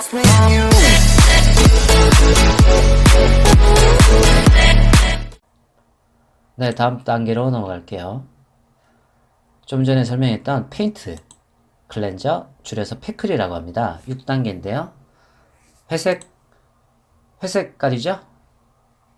just me and you. 네, 다음 단계로 넘어갈게요. 좀 전에 설명했던 페인트 클렌저, 줄여서 패클이라고 합니다. 6단계인데요. 회색 깔이죠?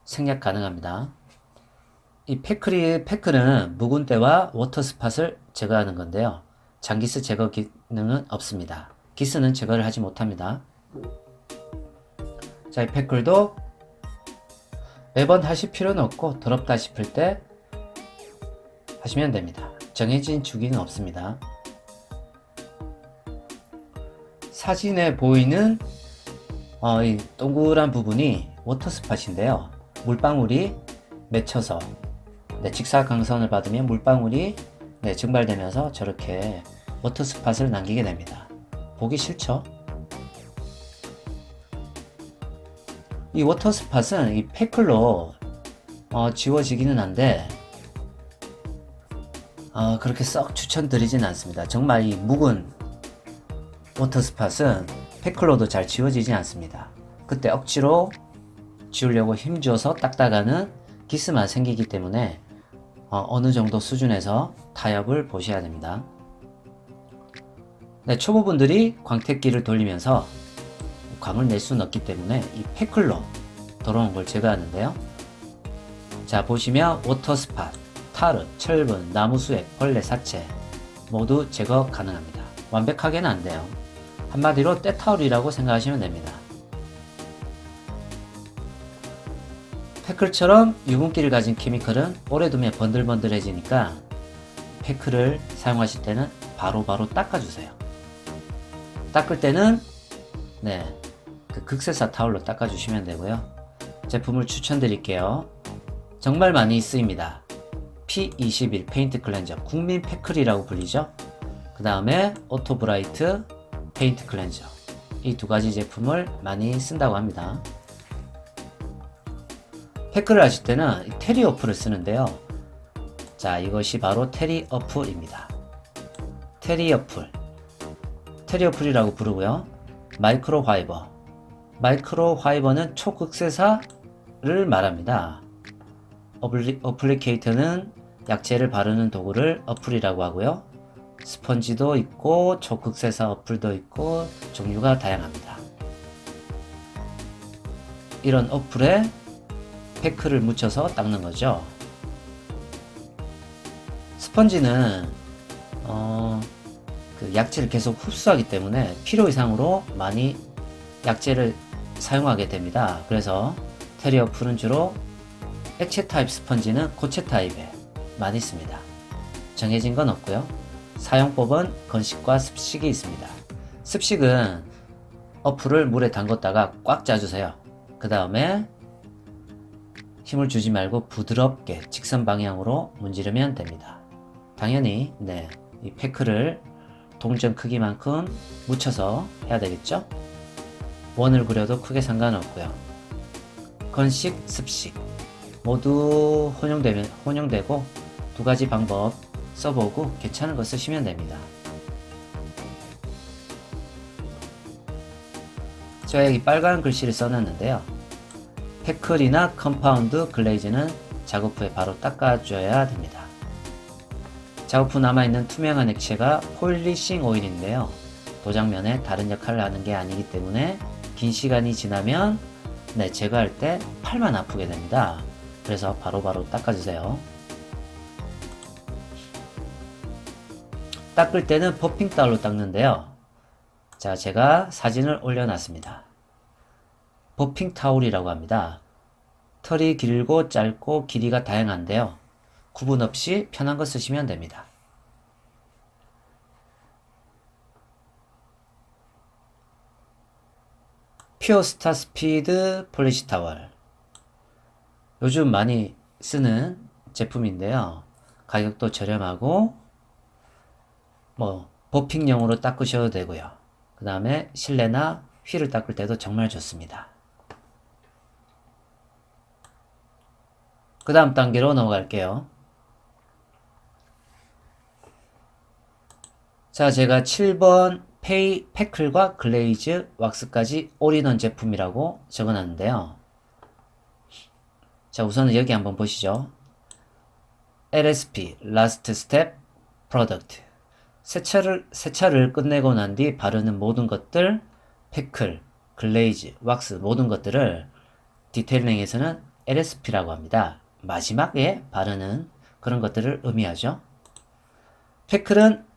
생략 가능합니다. 이 패클은 묵은 때와 워터 스팟을 제거하는 건데요. 장기스 제거 기능은 없습니다. 기스는 제거를 하지 못합니다. 자, 이 패클도 매번 하실 필요는 없고 더럽다 싶을 때 하시면 됩니다. 정해진 주기는 없습니다. 사진에 보이는 이 동그란 부분이 워터 스팟인데요. 물방울이 맺혀서 직사광선을 받으면 물방울이 증발되면서 저렇게 워터 스팟을 남기게 됩니다. 보기 싫죠? 이 워터 스팟은 이 패클로 지워지기는 한데 그렇게 썩 추천드리진 않습니다. 정말 이 묵은 워터 스팟은 패클로도 잘 지워지지 않습니다. 그때 억지로 지우려고 힘줘서 닦다가는 기스만 생기기 때문에 어느 정도 수준에서 타협을 보셔야 됩니다. 네, 초보분들이 광택기를 돌리면서 광을 낼 수는 없기 때문에 이 패클로 더러운 걸 제거하는데요. 자, 보시면 워터 스팟, 타르, 철분, 나무 수액, 벌레, 사체 모두 제거 가능합니다. 완벽하게는 안 돼요. 한마디로 때타올이라고 생각하시면 됩니다. 패클처럼 유분기를 가진 케미컬은 오래 두면 번들번들해지니까 패클을 사용하실 때는 바로바로 닦아주세요. 닦을 때는 그 극세사 타올로 닦아주시면 되고요. 제품을 추천드릴게요. 정말 많이 쓰입니다. P21 페인트 클렌저, 국민 패클이라고 불리죠. 그 다음에 오토브라이트 페인트 클렌저, 이 두 가지 제품을 많이 쓴다고 합니다. 패클을 하실 때는 테리 어플을 쓰는데요. 자, 이것이 바로 테리 어플입니다. 테리 어플이라고 부르고요. 마이크로 화이버는 초극세사를 말합니다. 어플리케이터는 약재를 바르는 도구를 어플이라고 하고요. 스펀지도 있고 초극세사 어플도 있고 종류가 다양합니다. 이런 어플에 패클을 묻혀서 닦는 거죠. 스펀지는 그 약재를 계속 흡수하기 때문에 필요 이상으로 많이 약재를 사용하게 됩니다. 그래서 테리 어플은 주로 액체 타입, 스펀지는 고체 타입에 많이 씁니다. 정해진 건 없고요. 사용법은 건식과 습식이 있습니다. 습식은 어플을 물에 담궜다가 꽉 짜주세요. 그 다음에 힘을 주지 말고 부드럽게 직선 방향으로 문지르면 됩니다. 당연히 이 패클을 동전 크기만큼 묻혀서 해야 되겠죠? 원을 그려도 크게 상관없고요. 건식, 습식 모두 혼용되고 두 가지 방법 써보고 괜찮은 거 쓰시면 됩니다. 제가 여기 빨간 글씨를 써놨는데요. 패클이나 컴파운드 글레이즈는 작업 후에 바로 닦아줘야 됩니다. 작업 후 남아있는 투명한 액체가 폴리싱 오일인데요. 도장면에 다른 역할을 하는 게 아니기 때문에 긴 시간이 지나면 제거할 때 팔만 아프게 됩니다. 그래서 바로바로 닦아주세요. 닦을 때는 퍼핑 타올로 닦는데요. 자, 제가 사진을 올려놨습니다. 퍼핑 타올이라고 합니다. 털이 길고 짧고 길이가 다양한데요. 구분 없이 편한 거 쓰시면 됩니다. 퓨어 스타 스피드 폴리시 타월, 요즘 많이 쓰는 제품인데요. 가격도 저렴하고 버핑용으로 닦으셔도 되고요. 그 다음에 실내나 휠을 닦을 때도 정말 좋습니다. 그 다음 단계로 넘어갈게요. 자, 제가 7번 패클과 글레이즈, 왁스까지 올인원 제품이라고 적어놨는데요. 자, 우선은 여기 한번 보시죠. LSP, Last Step Product. 세차를 끝내고 난 뒤 바르는 모든 것들, 패클, 글레이즈, 왁스 모든 것들을 디테일링에서는 LSP라고 합니다. 마지막에 바르는 그런 것들을 의미하죠. 패클은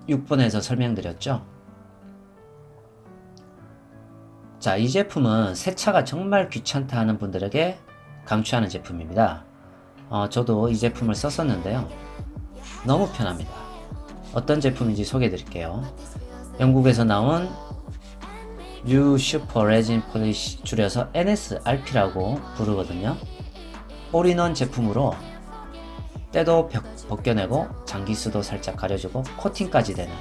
6번에서 설명드렸죠. 자, 이 제품은 세차가 정말 귀찮다 하는 분들에게 강추하는 제품입니다. 저도 이 제품을 썼었는데요. 너무 편합니다. 어떤 제품인지 소개해 드릴게요. 영국에서 나온 New Super Resin Polish, 줄여서 NSRP라고 부르거든요. 올인원 제품으로 때도 벗겨내고 장기수도 살짝 가려주고 코팅까지 되는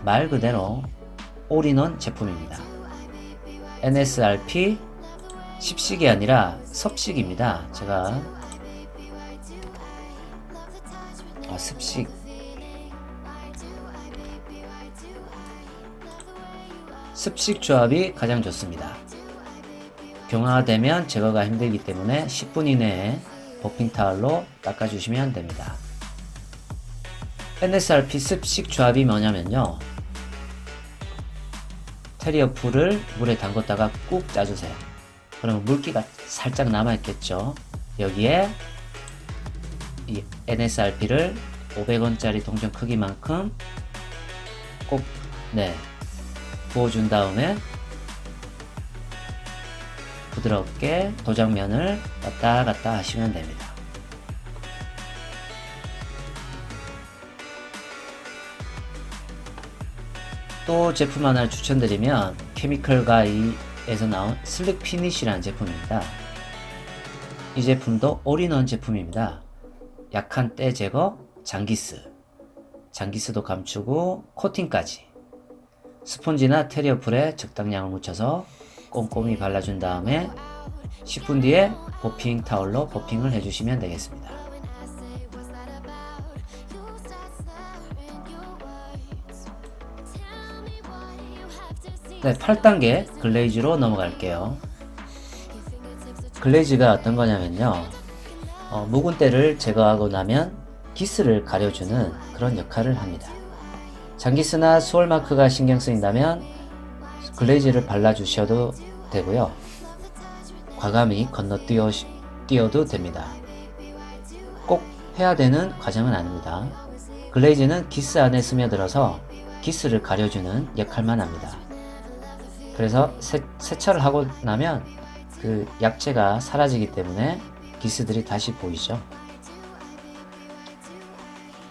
말 그대로 올인원 제품입니다. NSRP 십식이 아니라 섭식입니다. 제가 습식 습식 조합이 가장 좋습니다. 경화되면 제거가 힘들기 때문에 10분 이내에 버핑 타월로 닦아주시면 됩니다. NSRP 습식 조합이 뭐냐면요, 테리어 풀을 물에 담궜다가 꾹 짜주세요. 그러면 물기가 살짝 남아있겠죠. 여기에 이 NSRP를 500원짜리 동전 크기만큼 꼭 부어준 다음에 부드럽게 도장면을 왔다 갔다 하시면 됩니다. 또 제품 하나를 추천드리면 케미컬 가이에서 나온 슬릭 피니쉬라는 제품입니다. 이 제품도 올인원 제품입니다. 약한 때 제거, 장기스도 감추고 코팅까지. 스폰지나 테리어 풀에 적당량을 묻혀서 꼼꼼히 발라준 다음에 10분 뒤에 버핑 타월로 버핑을 해주시면 되겠습니다. 네, 8단계 글레이즈로 넘어갈게요. 글레이즈가 어떤 거냐면요, 묵은 때를 제거하고 나면 기스를 가려주는 그런 역할을 합니다. 장기스나 수월마크가 신경 쓰인다면 글레이즈를 발라주셔도 되고요. 과감히 건너뛰어도 됩니다. 꼭 해야 되는 과정은 아닙니다. 글레이즈는 기스 안에 스며들어서 기스를 가려주는 역할만 합니다. 그래서 세차를 하고 나면 그 약재가 사라지기 때문에 기스들이 다시 보이죠.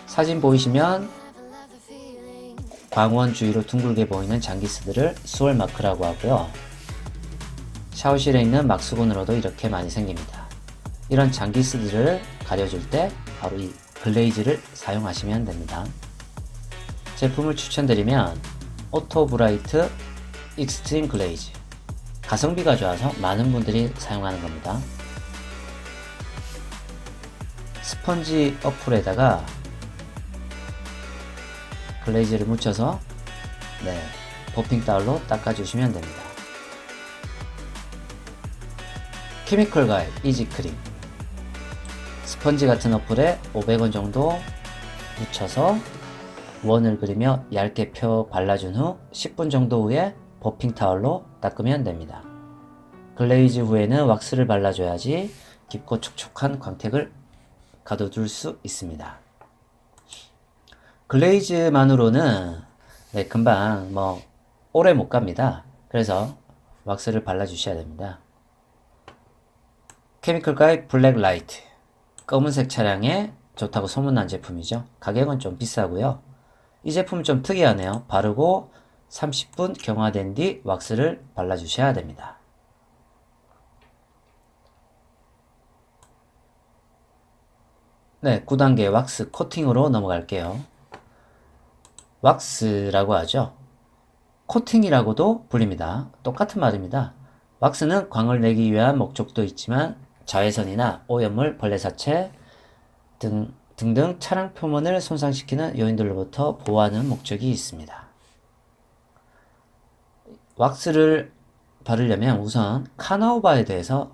사진 보이시면 광원 주위로 둥글게 보이는 장기스들을 수월마크라고 하고요. 샤워실에 있는 막수건으로도 이렇게 많이 생깁니다. 이런 장기스들을 가려줄 때 바로 이 글레이즈를 사용하시면 됩니다. 제품을 추천드리면 오토브라이트 익스트림 글레이즈, 가성비가 좋아서 많은 분들이 사용하는 겁니다. 스펀지 어플에다가 글레이즈를 묻혀서 버핑 타월로 닦아주시면 됩니다. 케미컬 가이 이지 크림, 스펀지 같은 어플에 500원 정도 묻혀서 원을 그리며 얇게 펴 발라준 후 10분 정도 후에 버핑 타월로 닦으면 됩니다. 글레이즈 후에는 왁스를 발라줘야지 깊고 촉촉한 광택을 가둬둘 수 있습니다. 글레이즈만으로는 금방 오래 못 갑니다. 그래서 왁스를 발라주셔야 됩니다. 케미컬 가이 블랙 라이트, 검은색 차량에 좋다고 소문난 제품이죠. 가격은 좀 비싸고요. 이 제품은 좀 특이하네요. 바르고 30분 경화된 뒤 왁스를 발라주셔야 됩니다. 네, 9단계 왁스 코팅으로 넘어갈게요. 왁스라고 하죠. 코팅이라고도 불립니다. 똑같은 말입니다. 왁스는 광을 내기 위한 목적도 있지만 자외선이나 오염물, 벌레사체 등등 차량 표면을 손상시키는 요인들로부터 보호하는 목적이 있습니다. 왁스를 바르려면 우선 카나우바에 대해서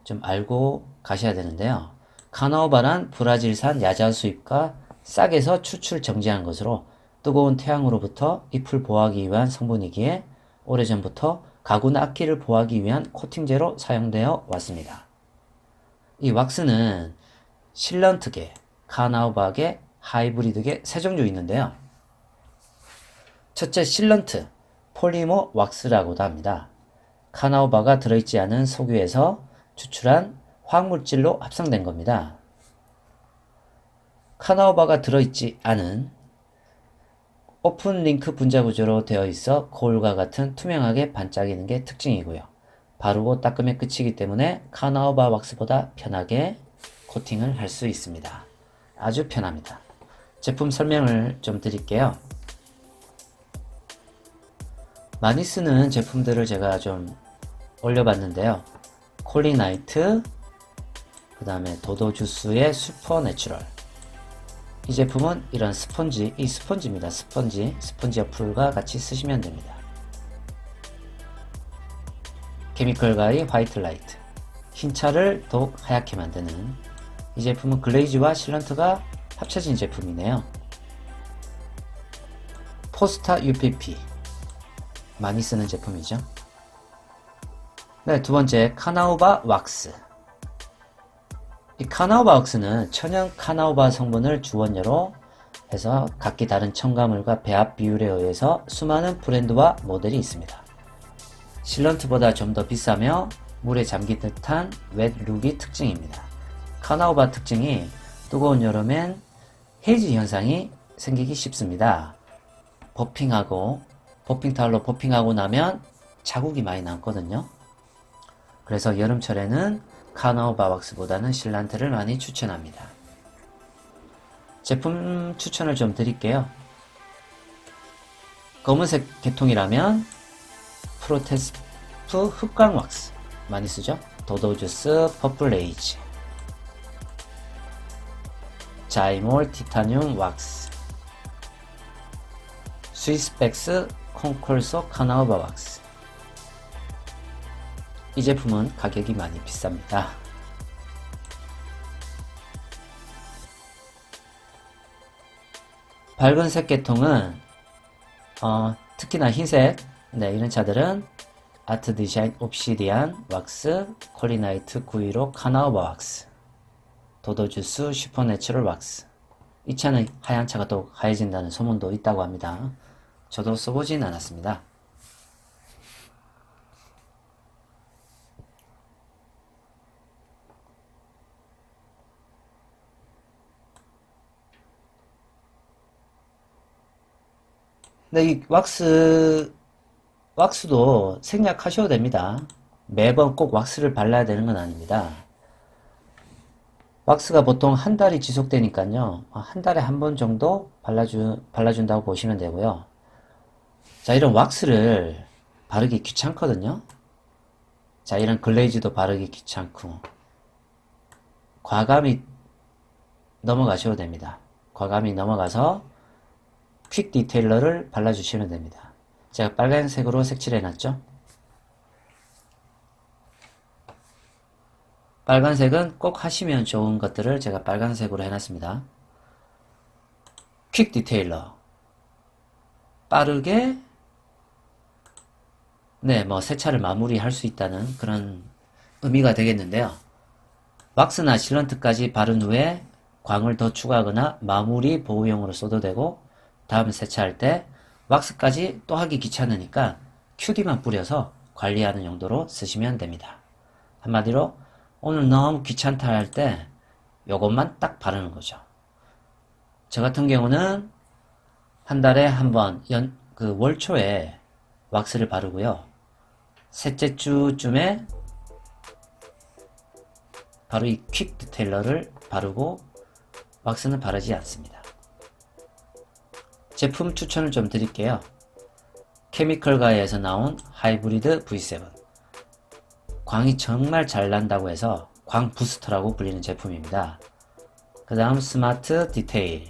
좀 알고 가셔야 되는데요. 카나우바란 브라질산 야자 수입과 싹에서 추출 정지한 것으로 뜨거운 태양으로부터 잎을 보호하기 위한 성분이기에 오래전부터 가구나 악기를 보호하기 위한 코팅제로 사용되어 왔습니다. 이 왁스는 실런트계, 카나우바계, 하이브리드계 세 종류 있는데요. 첫째 실런트, 폴리머 왁스라고도 합니다. 카나우바가 들어있지 않은 석유에서 추출한 화학물질로 합성된 겁니다. 카나우바가 들어있지 않은 오픈 링크 분자 구조로 되어 있어 거울과 같은 투명하게 반짝이는 게 특징이고요. 바르고 닦으면 끝이기 때문에 카나우바 왁스보다 편하게 코팅을 할 수 있습니다. 아주 편합니다. 제품 설명을 좀 드릴게요. 많이 쓰는 제품들을 제가 좀 올려봤는데요. 콜리나이트, 그 다음에 도도주스의 슈퍼내추럴. 이 제품은 이런 스펀지, 이 스펀지입니다. 스펀지 어플과 같이 쓰시면 됩니다. 케미컬 가이 화이트 라이트, 흰 차를 더욱 하얗게 만드는 이 제품은 글레이즈와 실런트가 합쳐진 제품이네요. 포스타 UPP 많이 쓰는 제품이죠. 네, 두 번째 카나우바 왁스. 이 카나우바 왁스는 천연 카나우바 성분을 주원료로 해서 각기 다른 첨가물과 배합 비율에 의해서 수많은 브랜드와 모델이 있습니다. 실런트보다 좀 더 비싸며 물에 잠긴 듯한 웻 룩이 특징입니다. 카나우바 특징이 뜨거운 여름엔 헤이즈 현상이 생기기 쉽습니다. 버핑 타올로 버핑하고 나면 자국이 많이 남거든요. 그래서 여름철에는 카나우바 왁스보다는 실란트를 많이 추천합니다. 제품 추천을 좀 드릴게요. 검은색 계통이라면 프로테스프 흑광 왁스 많이 쓰죠. 도도주스 퍼플 레이지, 자이몰 티타늄 왁스, 스위스백스 콩콜소 카나우바 왁스. 이 제품은 가격이 많이 비쌉니다. 밝은색 계통은 특히나 흰색, 네, 이런 차들은 아트 디자인 옵시디안 왁스, 콜리나이트 915 카나우바 왁스, 도도주스 슈퍼내추럴 왁스. 이 차는 하얀 차가 또 하얘진다는 소문도 있다고 합니다. 저도 써보진 않았습니다. 근데 이 왁스도 생략하셔도 됩니다. 매번 꼭 왁스를 발라야 되는 건 아닙니다. 왁스가 보통 한 달이 지속되니까요. 한 달에 한 번 정도 발라준다고 보시면 되고요. 자, 이런 왁스를 바르기 귀찮거든요. 자, 이런 글레이즈도 바르기 귀찮고, 과감히 넘어가셔도 됩니다. 과감히 넘어가서 퀵 디테일러를 발라주시면 됩니다. 제가 빨간색으로 색칠해 놨죠. 빨간색은 꼭 하시면 좋은 것들을 제가 빨간색으로 해놨습니다. 퀵 디테일러, 빠르게 세차를 마무리할 수 있다는 그런 의미가 되겠는데요. 왁스나 실런트까지 바른 후에 광을 더 추가하거나 마무리 보호용으로 써도 되고, 다음 세차할 때 왁스까지 또 하기 귀찮으니까 QD만 뿌려서 관리하는 용도로 쓰시면 됩니다. 한마디로 오늘 너무 귀찮다 할 때 요것만 딱 바르는 거죠. 저 같은 경우는 한 달에 한 번 월초에 왁스를 바르고요. 셋째 주쯤에 바로 이 퀵 디테일러를 바르고 왁스는 바르지 않습니다. 제품 추천을 좀 드릴게요. 케미컬 가이에서 나온 하이브리드 V7. 광이 정말 잘 난다고 해서 광 부스터라고 불리는 제품입니다. 그 다음 스마트 디테일.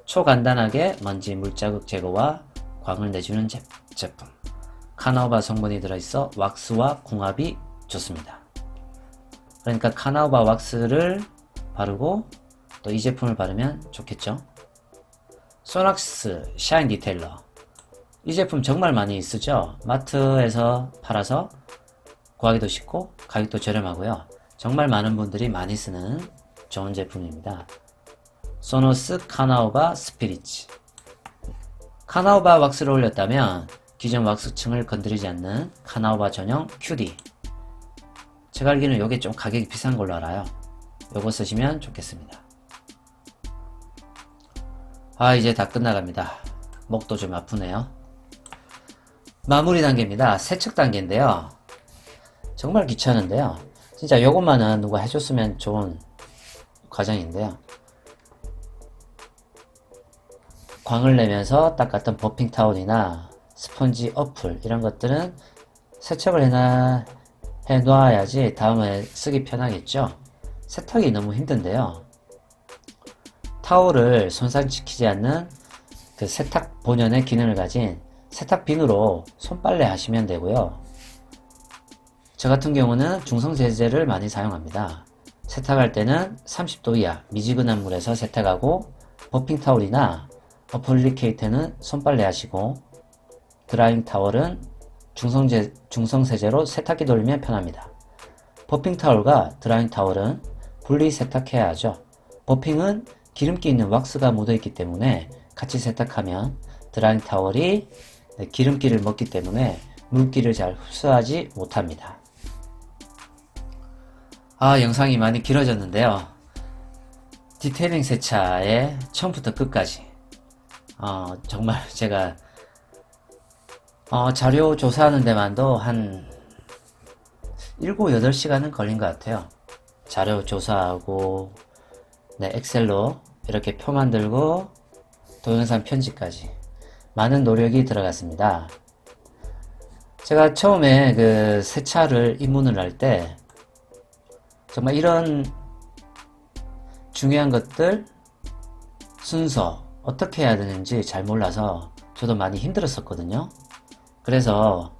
초간단하게 먼지 물자국 제거와 광을 내주는 제품. 카나우바 성분이 들어있어 왁스와 궁합이 좋습니다. 그러니까 카나우바 왁스를 바르고 또 이 제품을 바르면 좋겠죠. 소낙스 샤인 디테일러, 이 제품 정말 많이 쓰죠. 마트에서 팔아서 구하기도 쉽고 가격도 저렴하고요. 정말 많은 분들이 많이 쓰는 좋은 제품입니다. 소노스 카나우바 스피리츠. 카나우바 왁스를 올렸다면 기존 왁스층을 건드리지 않는 카나우바 전용 QD. 제가 알기로는 이게 좀 가격이 비싼 걸로 알아요. 요거 쓰시면 좋겠습니다. 이제 다 끝나갑니다. 목도 좀 아프네요. 마무리 단계입니다. 세척 단계인데요. 정말 귀찮은데요. 진짜 요것만은 누가 해줬으면 좋은 과정인데요. 광을 내면서 닦았던 버핑 타올이나 스펀지 어플 이런 것들은 세척을 해놔야지 다음에 쓰기 편하겠죠. 세탁이 너무 힘든데요. 타올을 손상시키지 않는 그 세탁 본연의 기능을 가진 세탁비누로 손빨래 하시면 되고요. 저 같은 경우는 중성세제를 많이 사용합니다. 세탁할 때는 30도 이하 미지근한 물에서 세탁하고 버핑 타올이나 어플리케이터는 손빨래 하시고 드라잉 타월은 중성세제로 세탁기 돌리면 편합니다. 버핑 타올과 드라잉 타월은 분리 세탁해야 하죠. 버핑은 기름기 있는 왁스가 묻어있기 때문에 같이 세탁하면 드라잉 타월이 기름기를 먹기 때문에 물기를 잘 흡수하지 못합니다. 영상이 많이 길어졌는데요. 디테일링 세차에 처음부터 끝까지 정말 제가 자료 조사하는 데만도 한 7, 8시간은 걸린 것 같아요. 자료 조사하고 엑셀로 이렇게 표 만들고 동영상 편집까지 많은 노력이 들어갔습니다. 제가 처음에 그 세차를 입문을 할 때 정말 이런 중요한 것들 순서 어떻게 해야 되는지 잘 몰라서 저도 많이 힘들었었거든요. 그래서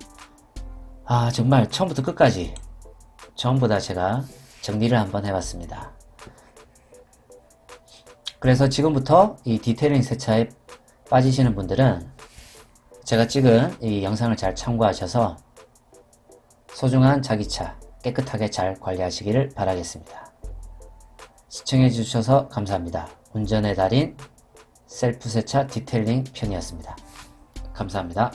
정말 처음부터 끝까지 전부 다 제가 정리를 한번 해봤습니다. 그래서 지금부터 이 디테일링 세차에 빠지시는 분들은 제가 찍은 이 영상을 잘 참고하셔서 소중한 자기 차 깨끗하게 잘 관리하시기를 바라겠습니다. 시청해 주셔서 감사합니다. 운전의 달인 셀프 세차 디테일링 편이었습니다. 감사합니다.